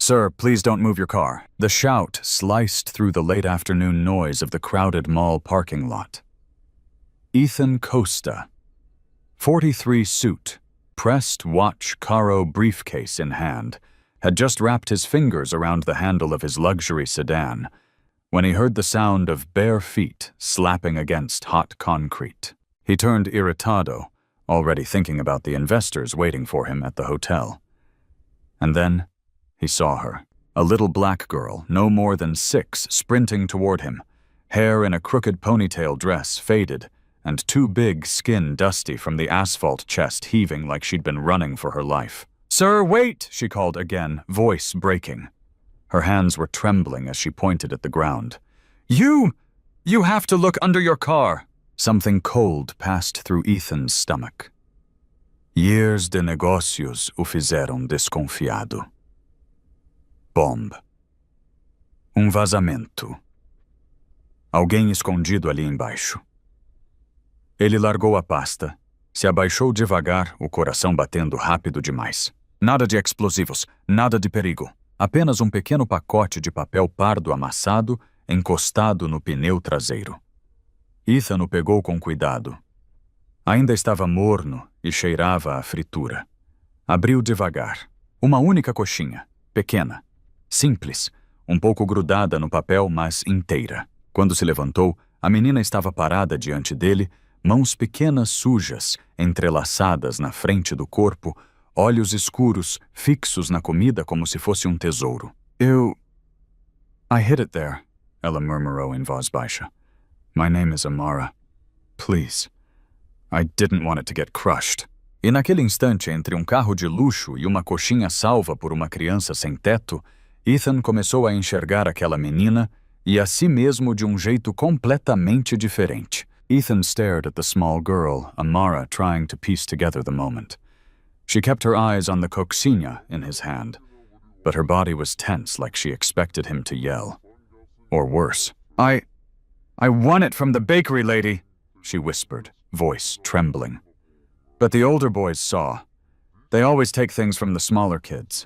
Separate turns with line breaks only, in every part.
"Sir, please don't move your car." The shout sliced through the late afternoon noise of the crowded mall parking lot. Ethan Costa, 43, suit, pressed watch Caro briefcase in hand, had just wrapped his fingers around the handle of his luxury sedan when he heard the sound of bare feet slapping against hot concrete. He turned irritado, already thinking about the investors waiting for him at the hotel. And then he saw her, a little black girl, no more than 6, sprinting toward him, hair in a crooked ponytail dress faded, and too big skin dusty from the asphalt chest heaving like she'd been running for her life. "Sir, wait!" she called again, voice breaking. Her hands were trembling as she pointed at the ground. You have to look under your car." Something cold passed through Ethan's stomach. Years de negócios o fizeram desconfiado. Bomb. Vazamento. Alguém escondido ali embaixo. Ele largou a pasta, se abaixou devagar, o coração batendo rápido demais. Nada de explosivos, nada de perigo. Apenas pequeno pacote de papel pardo amassado encostado no pneu traseiro. Ethan o pegou com cuidado. Ainda estava morno e cheirava a fritura. Abriu devagar. Uma única coxinha, pequena, simples, pouco grudada no papel, mas inteira. Quando se levantou, a menina estava parada diante dele, mãos pequenas sujas, entrelaçadas na frente do corpo, olhos escuros, fixos na comida como se fosse tesouro. I hid it there, ela murmurou em voz baixa. My name is Amara. Please. I didn't want it to get crushed. E naquele instante, entre carro de luxo e uma coxinha salva por uma criança sem teto, Ethan começou a enxergar aquela menina e a si mesmo de jeito completamente diferente. Ethan stared at the small girl, Amara, trying to piece together the moment. She kept her eyes on the coxinha in his hand, but her body was tense like she expected him to yell. Or worse. I won it from the bakery lady, she whispered, voice trembling. But the older boys saw. They always take things from the smaller kids.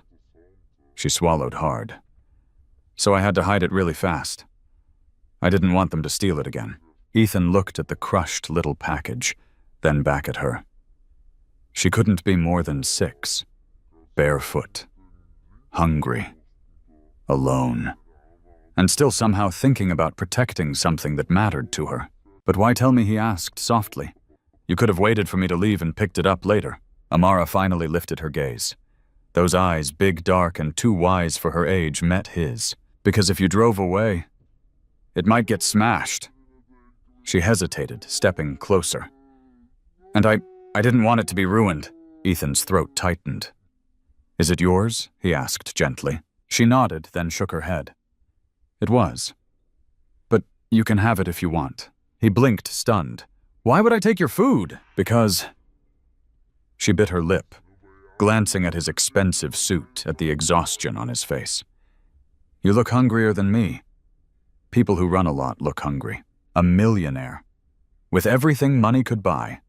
She swallowed hard. So I had to hide it really fast. I didn't want them to steal it again. Ethan looked at the crushed little package, then back at her. She couldn't be more than 6. Barefoot. Hungry. Alone. And still somehow thinking about protecting something that mattered to her. But why tell me, he asked softly. You could have waited for me to leave and picked it up later. Amara finally lifted her gaze. Those eyes, big, dark, and too wise for her age, met his. Because if you drove away, it might get smashed. She hesitated, stepping closer. And I didn't want it to be ruined. Ethan's throat tightened. Is it yours? He asked gently. She nodded, then shook her head. It was. But you can have it if you want. He blinked, stunned. Why would I take your food? Because... She bit her lip, glancing at his expensive suit, at the exhaustion on his face. You look hungrier than me. People who run a lot look hungry. A millionaire. With everything money could buy.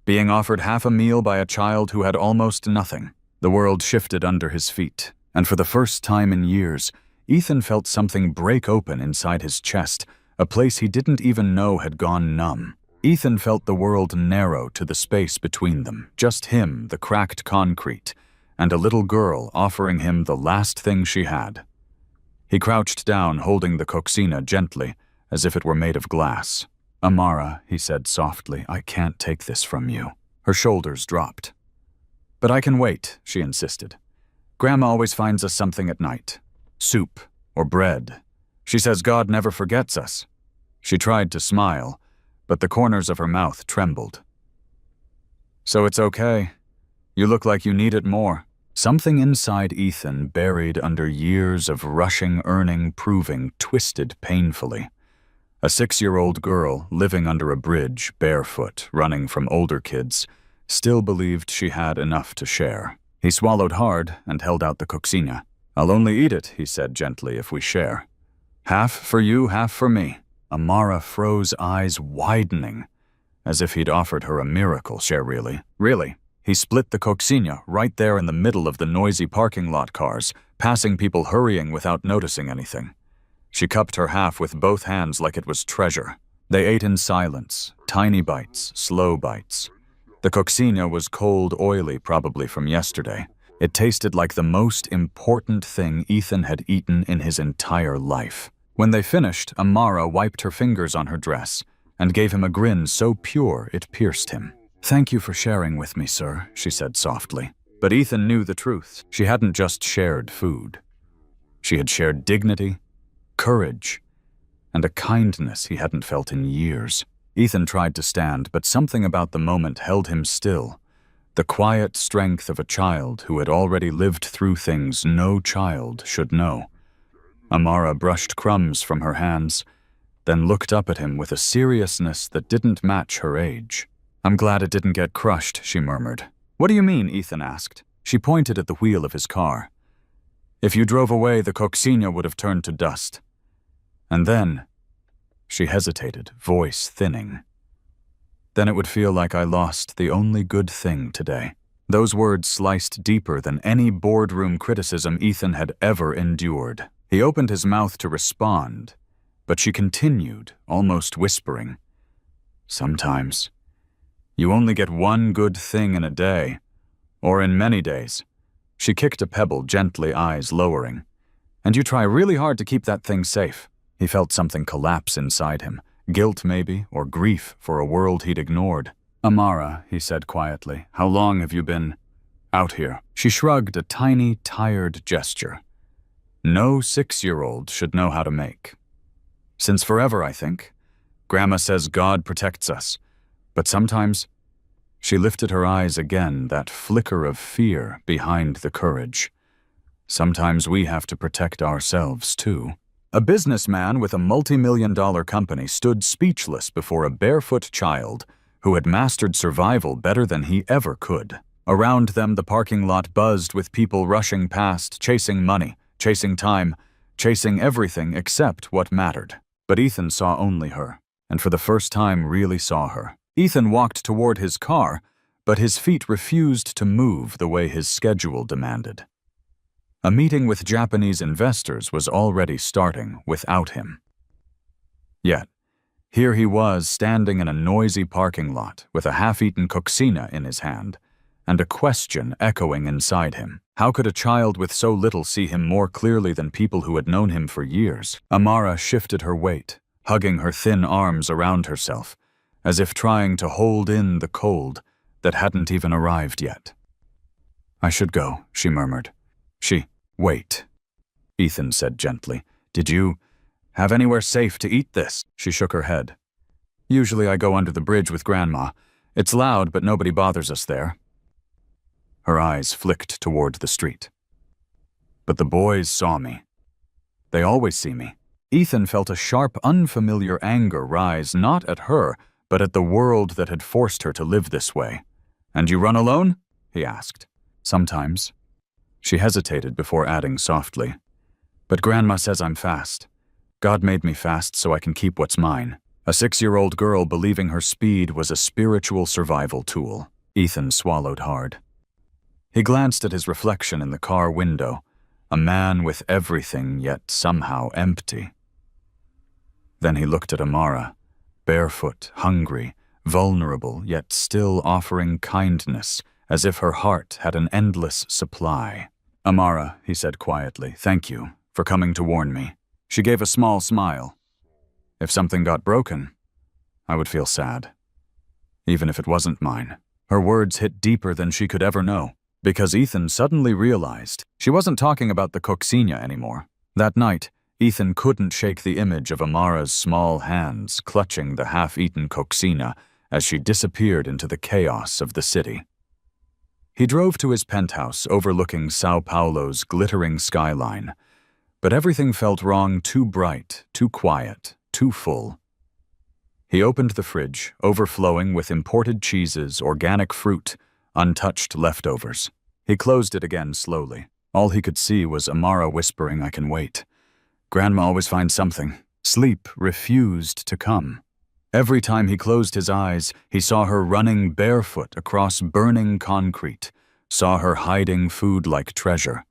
Being offered half a meal by a child who had almost nothing. The world shifted under his feet, and for the first time in years, Ethan felt something break open inside his chest, a place he didn't even know had gone numb. Ethan felt the world narrow to the space between them, just him, the cracked concrete, and a little girl offering him the last thing she had. He crouched down, holding the coxina gently, as if it were made of glass. Amara, he said softly, I can't take this from you. Her shoulders dropped. But I can wait, she insisted. Grandma always finds us something at night. Soup or bread. She says God never forgets us. She tried to smile, but the corners of her mouth trembled. So it's okay. You look like you need it more. Something inside Ethan, buried under years of rushing, earning, proving, twisted painfully. A 6-year-old girl living under a bridge, barefoot, running from older kids, still believed she had enough to share. He swallowed hard and held out the coxina. I'll only eat it, he said gently, if we share. Half for you, half for me. Amara froze, eyes widening, as if he'd offered her a miracle. Share really? Really? He split the coxina right there in the middle of the noisy parking lot cars, passing people hurrying without noticing anything. She cupped her half with both hands like it was treasure. They ate in silence, tiny bites, slow bites. The coccinea was cold, oily, probably from yesterday. It tasted like the most important thing Ethan had eaten in his entire life. When they finished, Amara wiped her fingers on her dress and gave him a grin so pure it pierced him. "Thank you for sharing with me, sir," she said softly. But Ethan knew the truth. She hadn't just shared food. She had shared dignity, courage, and a kindness he hadn't felt in years. Ethan tried to stand, but something about the moment held him still. The quiet strength of a child who had already lived through things no child should know. Amara brushed crumbs from her hands, then looked up at him with a seriousness that didn't match her age. "I'm glad it didn't get crushed," she murmured. "What do you mean?" Ethan asked. She pointed at the wheel of his car. "If you drove away, the coccinea would have turned to dust. And then," she hesitated, voice thinning, "then it would feel like I lost the only good thing today." Those words sliced deeper than any boardroom criticism Ethan had ever endured. He opened his mouth to respond, but she continued, almost whispering, "Sometimes you only get one good thing in a day, or in many days." She kicked a pebble gently, eyes lowering. "And you try really hard to keep that thing safe." He felt something collapse inside him, guilt maybe, or grief for a world he'd ignored. "Amara," he said quietly, "how long have you been out here?" She shrugged a tiny, tired gesture. "No 6-year-old should know how to make. Since forever, I think. Grandma says God protects us. But sometimes," she lifted her eyes again, that flicker of fear behind the courage, "sometimes we have to protect ourselves too." A businessman with a multi-million-dollar company stood speechless before a barefoot child who had mastered survival better than he ever could. Around them, the parking lot buzzed with people rushing past, chasing money, chasing time, chasing everything except what mattered. But Ethan saw only her, and for the first time really saw her. Ethan walked toward his car, but his feet refused to move the way his schedule demanded. A meeting with Japanese investors was already starting without him. Yet, here he was standing in a noisy parking lot with a half-eaten coccinea in his hand, and a question echoing inside him. How could a child with so little see him more clearly than people who had known him for years? Amara shifted her weight, hugging her thin arms around herself, as if trying to hold in the cold that hadn't even arrived yet. "I should go," she murmured. "Wait," Ethan said gently. "Did you have anywhere safe to eat this?" She shook her head. "Usually I go under the bridge with Grandma. It's loud, but nobody bothers us there." Her eyes flicked toward the street. "But the boys saw me. They always see me." Ethan felt a sharp, unfamiliar anger rise not at her, but at the world that had forced her to live this way. "And you run alone?" he asked. "Sometimes." She hesitated before adding softly, "But Grandma says I'm fast. God made me fast so I can keep what's mine." A 6-year-old girl believing her speed was a spiritual survival tool. Ethan swallowed hard. He glanced at his reflection in the car window, a man with everything yet somehow empty. Then he looked at Amara, barefoot, hungry, vulnerable, yet still offering kindness, as if her heart had an endless supply. "Amara," he said quietly, "thank you for coming to warn me." She gave a small smile. "If something got broken, I would feel sad, even if it wasn't mine." Her words hit deeper than she could ever know, because Ethan suddenly realized she wasn't talking about the coccinea anymore. That night, Ethan couldn't shake the image of Amara's small hands clutching the half-eaten coccinea as she disappeared into the chaos of the city. He drove to his penthouse overlooking Sao Paulo's glittering skyline, but everything felt wrong, too bright, too quiet, too full. He opened the fridge, overflowing with imported cheeses, organic fruit, untouched leftovers. He closed it again slowly. All he could see was Amara whispering, "I can wait. Grandma always finds something." Sleep refused to come. Every time he closed his eyes, he saw her running barefoot across burning concrete, saw her hiding food like treasure,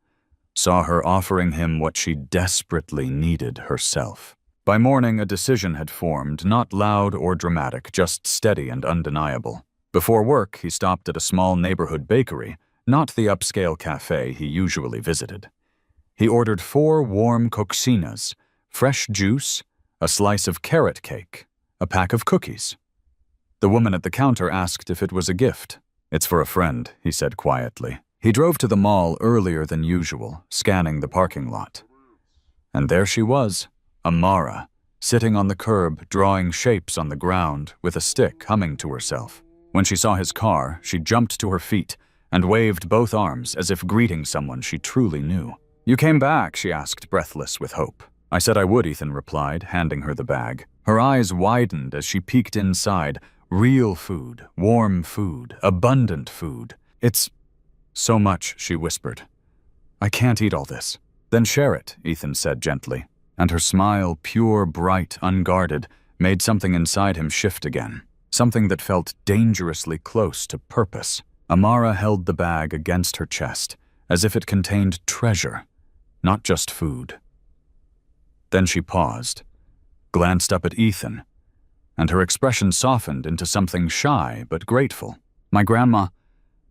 saw her offering him what she desperately needed herself. By morning, a decision had formed, not loud or dramatic, just steady and undeniable. Before work, he stopped at a small neighborhood bakery, not the upscale cafe he usually visited. He ordered 4 warm coxinas, fresh juice, a slice of carrot cake, a pack of cookies. The woman at the counter asked if it was a gift. "It's for a friend," he said quietly. He drove to the mall earlier than usual, scanning the parking lot. And there she was, Amara, sitting on the curb, drawing shapes on the ground, with a stick, humming to herself. When she saw his car, she jumped to her feet and waved both arms as if greeting someone she truly knew. "You came back?" she asked, breathless with hope. "I said I would," Ethan replied, handing her the bag. Her eyes widened as she peeked inside. Real food, warm food, abundant food. "It's so much," she whispered. "I can't eat all this." "Then share it," Ethan said gently. And her smile, pure, bright, unguarded, made something inside him shift again. Something that felt dangerously close to purpose. Amara held the bag against her chest, as if it contained treasure, not just food. Then she paused, glanced up at Ethan, and her expression softened into something shy but grateful. "My grandma,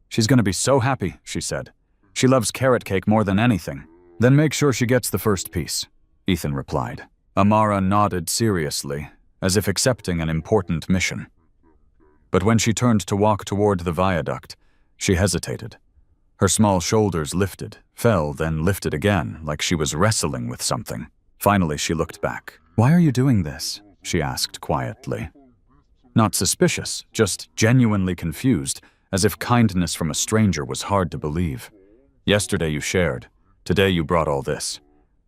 she's going to be so happy," she said. "She loves carrot cake more than anything." "Then make sure she gets the first piece," Ethan replied. Amara nodded seriously, as if accepting an important mission. But when she turned to walk toward the viaduct, she hesitated. Her small shoulders lifted, fell, then lifted again, like she was wrestling with something. Finally, she looked back. "Why are you doing this?" she asked quietly. Not suspicious, just genuinely confused, as if kindness from a stranger was hard to believe. "Yesterday you shared. Today you brought all this.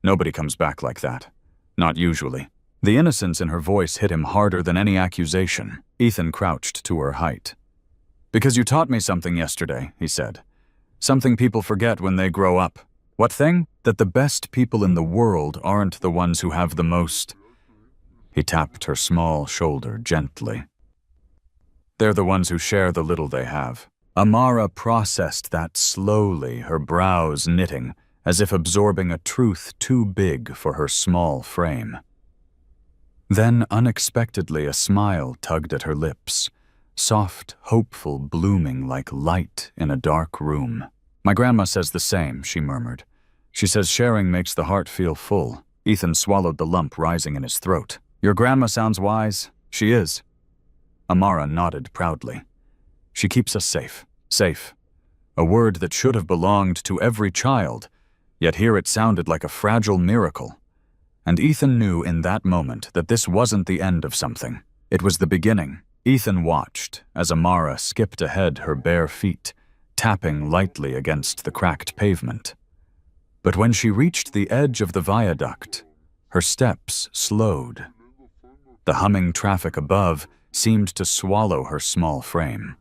Nobody comes back like that. Not usually." The innocence in her voice hit him harder than any accusation. Ethan crouched to her height. "Because you taught me something yesterday," he said. "Something people forget when they grow up." "What thing?" "That the best people in the world aren't the ones who have the most." He tapped her small shoulder gently. "They're the ones who share the little they have." Amara processed that slowly, her brows knitting, as if absorbing a truth too big for her small frame. Then, unexpectedly, a smile tugged at her lips, soft, hopeful, blooming like light in a dark room. "My grandma says the same," she murmured. "She says sharing makes the heart feel full." Ethan swallowed the lump rising in his throat. "Your grandma sounds wise." "She is." Amara nodded proudly. "She keeps us safe. Safe. A word that should have belonged to every child, yet here it sounded like a fragile miracle. And Ethan knew in that moment that this wasn't the end of something. It was the beginning. Ethan watched as Amara skipped ahead, her bare feet, tapping lightly against the cracked pavement. But when she reached the edge of the viaduct, her steps slowed. The humming traffic above seemed to swallow her small frame.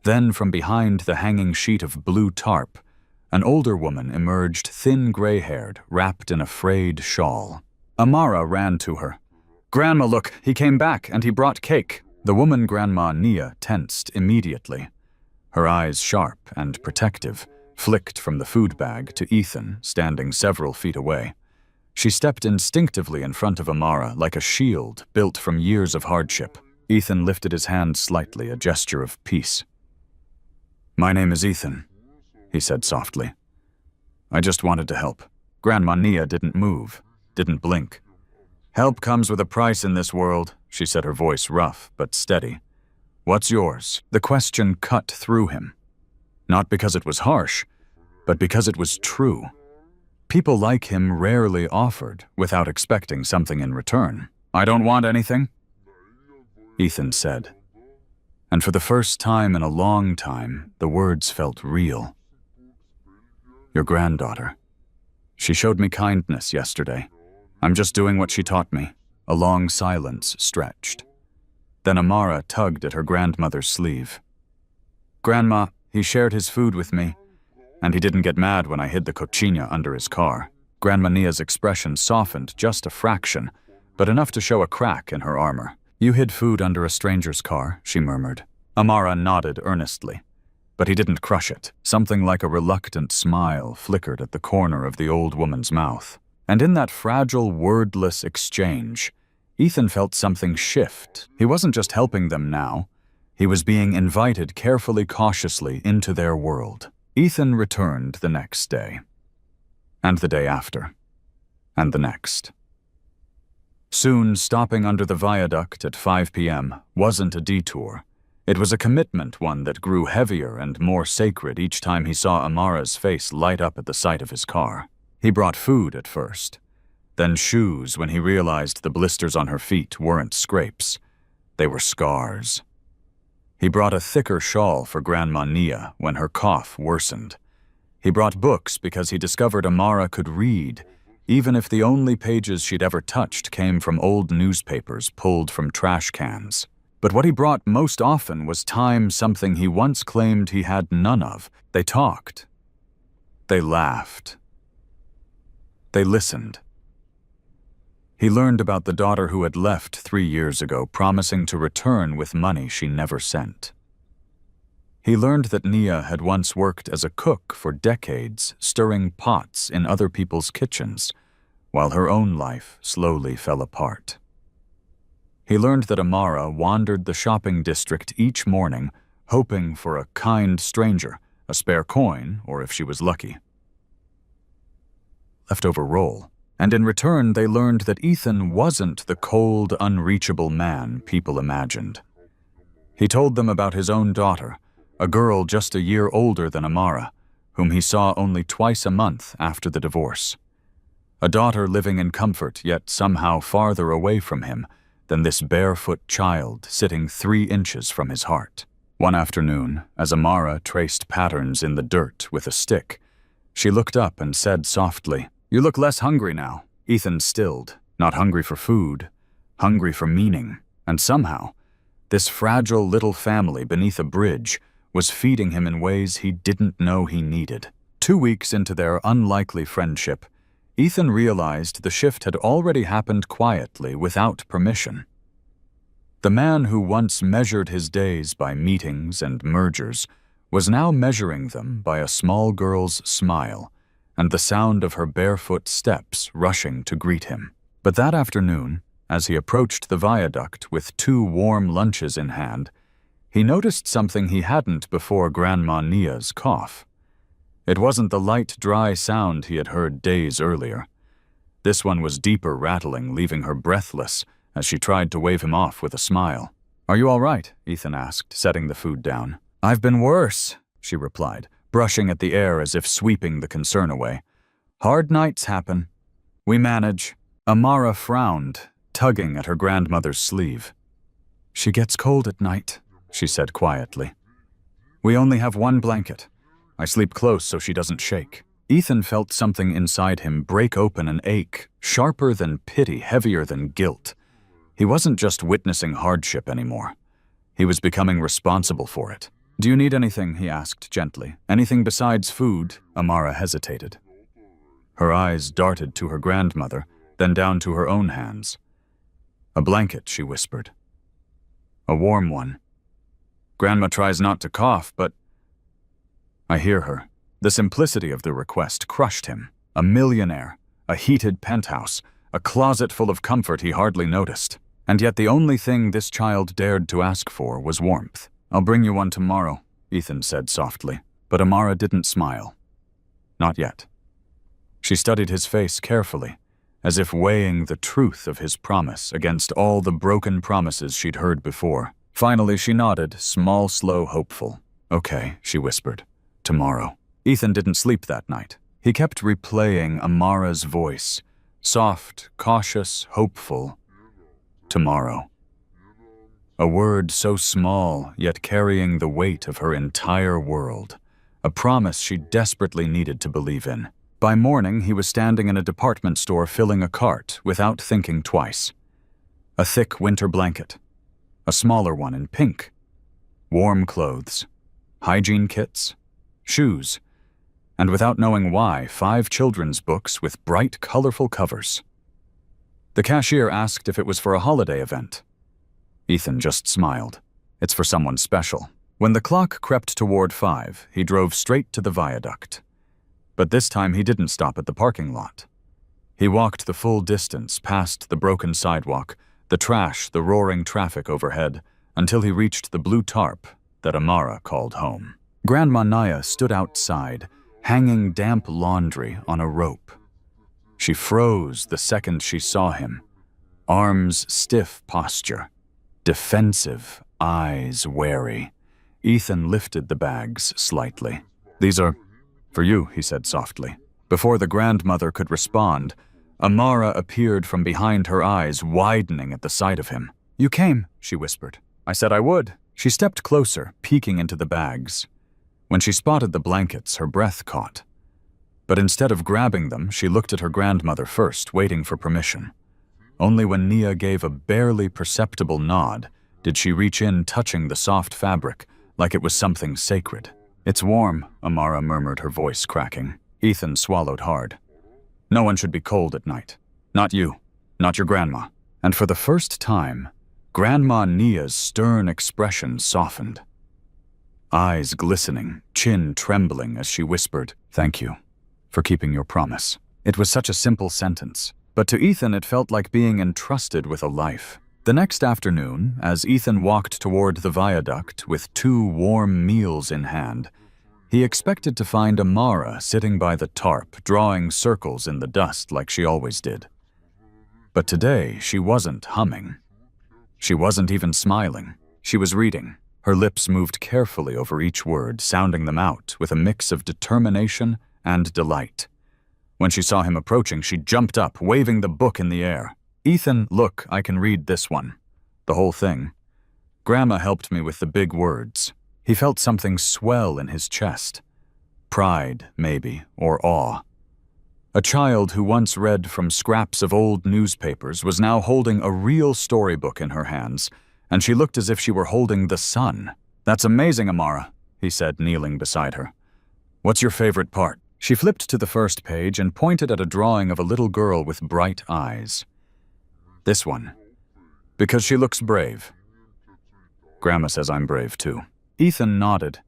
Then from behind the hanging sheet of blue tarp, an older woman emerged, thin, gray-haired, wrapped in a frayed shawl. Amara ran to her. "Grandma, look, he came back, and he brought cake." The woman, Grandma Nia, tensed immediately. Her eyes, sharp and protective, flicked from the food bag to Ethan, standing several feet away. She stepped instinctively in front of Amara, like a shield built from years of hardship. Ethan lifted his hand slightly, a gesture of peace. "My name is Ethan," he said softly. "I just wanted to help." Grandma Nia didn't move, didn't blink. "Help comes with a price in this world," she said, her voice rough but steady. "What's yours?" The question cut through him. Not because it was harsh, but because it was true. People like him rarely offered without expecting something in return. "I don't want anything," Ethan said. And for the first time in a long time, the words felt real. "Your granddaughter. She showed me kindness yesterday. I'm just doing what she taught me." A long silence stretched. Then Amara tugged at her grandmother's sleeve. "Grandma, he shared his food with me, and he didn't get mad when I hid the cochina under his car." Grandma Nia's expression softened just a fraction, but enough to show a crack in her armor. "You hid food under a stranger's car," she murmured. Amara nodded earnestly. but he didn't crush it. Something like a reluctant smile flickered at the corner of the old woman's mouth. And in that fragile, wordless exchange, Ethan felt something shift. He wasn't just helping them now. He was being invited carefully, cautiously into their world. Ethan returned the next day, and the day after, and the next. Soon, stopping under the viaduct at 5 p.m. wasn't a detour. It was a commitment, one that grew heavier and more sacred each time he saw Amara's face light up at the sight of his car. He brought food at first, then shoes when he realized the blisters on her feet weren't scrapes. They were scars. He brought a thicker shawl for Grandma Nia when her cough worsened. He brought books because he discovered Amara could read, even if the only pages she'd ever touched came from old newspapers pulled from trash cans. But what he brought most often was time, something he once claimed he had none of. They talked. They laughed. They listened. He learned about the daughter who had left 3 years ago, promising to return with money she never sent. He learned that Nia had once worked as a cook for decades, stirring pots in other people's kitchens, while her own life slowly fell apart. He learned that Amara wandered the shopping district each morning, hoping for a kind stranger, a spare coin, or if she was lucky, leftover roll. And in return, they learned that Ethan wasn't the cold, unreachable man people imagined. He told them about his own daughter, a girl just a year older than Amara, whom he saw only twice a month after the divorce. A daughter living in comfort, yet somehow farther away from him than this barefoot child sitting 3 inches from his heart. One afternoon, as Amara traced patterns in the dirt with a stick, she looked up and said softly, "You look less hungry now." Ethan stilled, not hungry for food, hungry for meaning, and somehow, this fragile little family beneath a bridge was feeding him in ways he didn't know he needed. 2 weeks into their unlikely friendship, Ethan realized the shift had already happened quietly, without permission. The man who once measured his days by meetings and mergers was now measuring them by a small girl's smile and the sound of her barefoot steps rushing to greet him. But that afternoon, as he approached the viaduct with 2 warm lunches in hand, he noticed something he hadn't before Grandma Nia's cough. It wasn't the light, dry sound he had heard days earlier. This one was deeper rattling, leaving her breathless as she tried to wave him off with a smile. "Are you all right?" Ethan asked, setting the food down. "I've been worse," she replied, brushing at the air as if sweeping the concern away. "Hard nights happen. We manage." Amara frowned, tugging at her grandmother's sleeve. "She gets cold at night," she said quietly. "We only have 1 blanket. I sleep close so she doesn't shake." Ethan felt something inside him break open and ache, sharper than pity, heavier than guilt. He wasn't just witnessing hardship anymore. He was becoming responsible for it. "Do you need anything?" he asked gently. "Anything besides food?" Amara hesitated. Her eyes darted to her grandmother, then down to her own hands. "A blanket," she whispered. "A warm one. Grandma tries not to cough, but—" I hear her. The simplicity of the request crushed him. A millionaire, a heated penthouse, a closet full of comfort he hardly noticed. And yet the only thing this child dared to ask for was warmth. "I'll bring you one tomorrow," Ethan said softly. But Amara didn't smile. Not yet. She studied his face carefully, as if weighing the truth of his promise against all the broken promises she'd heard before. Finally, she nodded, small, slow, hopeful. "Okay," she whispered. "Tomorrow." Ethan didn't sleep that night. He kept replaying Amara's voice, soft, cautious, hopeful. Tomorrow. A word so small, yet carrying the weight of her entire world. A promise she desperately needed to believe in. By morning, he was standing in a department store filling a cart without thinking twice. A thick winter blanket. A smaller one in pink. Warm clothes. Hygiene kits. Shoes. And without knowing why, 5 children's books with bright, colorful covers. The cashier asked if it was for a holiday event. Ethan just smiled. "It's for someone special." When the clock crept toward 5, he drove straight to the viaduct. But this time he didn't stop at the parking lot. He walked the full distance past the broken sidewalk, the trash, the roaring traffic overhead, until he reached the blue tarp that Amara called home. Grandma Naya stood outside, hanging damp laundry on a rope. She froze the second she saw him. Arms stiff posture, defensive, eyes wary. Ethan lifted the bags slightly. "These are for you," he said softly. Before the grandmother could respond, Amara appeared from behind her eyes, widening at the sight of him. "You came," she whispered. "I said I would." She stepped closer, peeking into the bags. When she spotted the blankets, her breath caught. But instead of grabbing them, she looked at her grandmother first, waiting for permission. Only when Nia gave a barely perceptible nod did she reach in, touching the soft fabric, like it was something sacred. "It's warm," Amara murmured, her voice cracking. Ethan swallowed hard. "No one should be cold at night. Not you. Not your grandma." And for the first time, Grandma Nia's stern expression softened. Eyes glistening, chin trembling as she whispered, "Thank you for keeping your promise." It was such a simple sentence, but to Ethan it felt like being entrusted with a life. The next afternoon, as Ethan walked toward the viaduct with 2 warm meals in hand, he expected to find Amara sitting by the tarp, drawing circles in the dust like she always did. But today she wasn't humming. She wasn't even smiling. She was reading. Her lips moved carefully over each word, sounding them out with a mix of determination and delight. When she saw him approaching, she jumped up, waving the book in the air. "Ethan, look, I can read this one. The whole thing. Grandma helped me with the big words." He felt something swell in his chest. Pride, maybe, or awe. A child who once read from scraps of old newspapers was now holding a real storybook in her hands, and she looked as if she were holding the sun. "That's amazing, Amara," he said, kneeling beside her. "What's your favorite part?" She flipped to the first page and pointed at a drawing of a little girl with bright eyes. "This one. Because she looks brave." "Grandma says I'm brave, too." Ethan nodded,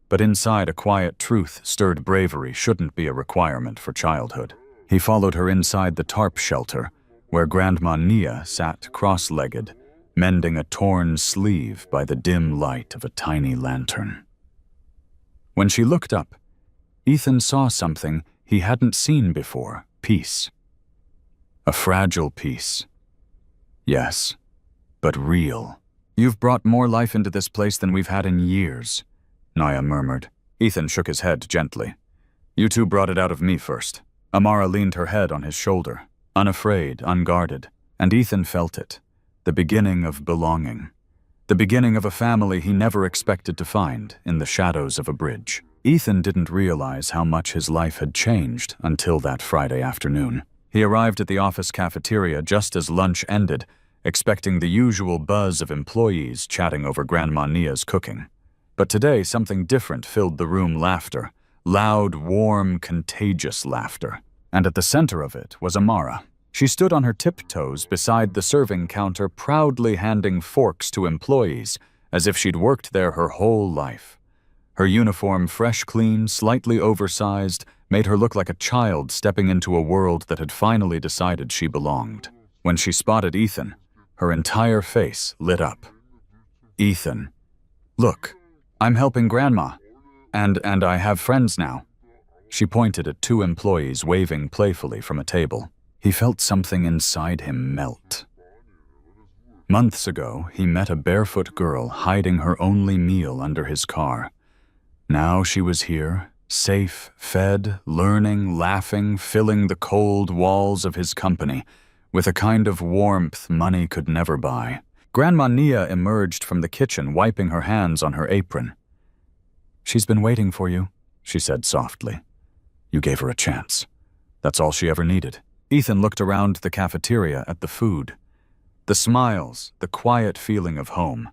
but inside a quiet truth stirred bravery shouldn't be a requirement for childhood. He followed her inside the tarp shelter, where Grandma Nia sat cross-legged, mending a torn sleeve by the dim light of a tiny lantern. When she looked up, Ethan saw something he hadn't seen before: peace. A fragile peace. Yes, but real. "You've brought more life into this place than we've had in years," Naya murmured. Ethan shook his head gently. "You two brought it out of me first." Amara leaned her head on his shoulder, unafraid, unguarded, and Ethan felt it. The beginning of belonging. The beginning of a family he never expected to find in the shadows of a bridge. Ethan didn't realize how much his life had changed until that Friday afternoon. He arrived at the office cafeteria just as lunch ended, expecting the usual buzz of employees chatting over Grandma Nia's cooking. But today something different filled the room: laughter. Loud, warm, contagious laughter. And at the center of it was Amara. She stood on her tiptoes beside the serving counter, proudly handing forks to employees, as if she'd worked there her whole life. Her uniform, fresh, clean, slightly oversized, made her look like a child stepping into a world that had finally decided she belonged. When she spotted Ethan, her entire face lit up. "Ethan, look, I'm helping Grandma, and I have friends now." She pointed at 2 employees waving playfully from a table. He felt something inside him melt. Months ago, he met a barefoot girl hiding her only meal under his car. Now she was here, safe, fed, learning, laughing, filling the cold walls of his company with a kind of warmth money could never buy. Grandma Nia emerged from the kitchen, wiping her hands on her apron. "She's been waiting for you," she said softly. "You gave her a chance. That's all she ever needed." Ethan looked around the cafeteria at the food, the smiles, the quiet feeling of home,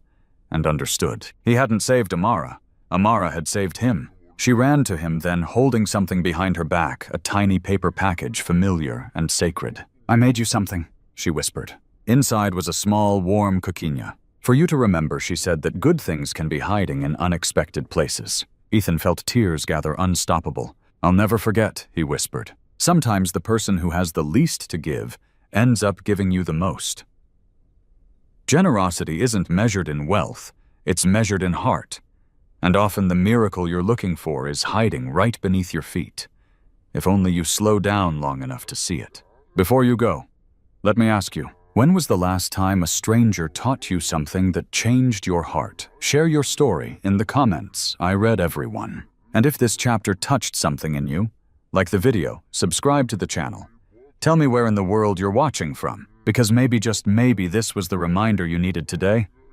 and understood. He hadn't saved Amara. Amara had saved him. She ran to him then, holding something behind her back, a tiny paper package, familiar and sacred. "I made you something," she whispered. Inside was a small, warm coquinha. For you to remember, she said, that good things can be hiding in unexpected places. Ethan felt tears gather unstoppable. I'll never forget, he whispered. Sometimes the person who has the least to give ends up giving you the most. Generosity isn't measured in wealth, it's measured in heart. And often the miracle you're looking for is hiding right beneath your feet. If only you slow down long enough to see it. Before you go, let me ask you, when was the last time a stranger taught you something that changed your heart? Share your story in the comments. I read every one. And if this chapter touched something in you, like the video, subscribe to the channel. Tell me where in the world you're watching from, because maybe, just maybe, this was the reminder you needed today.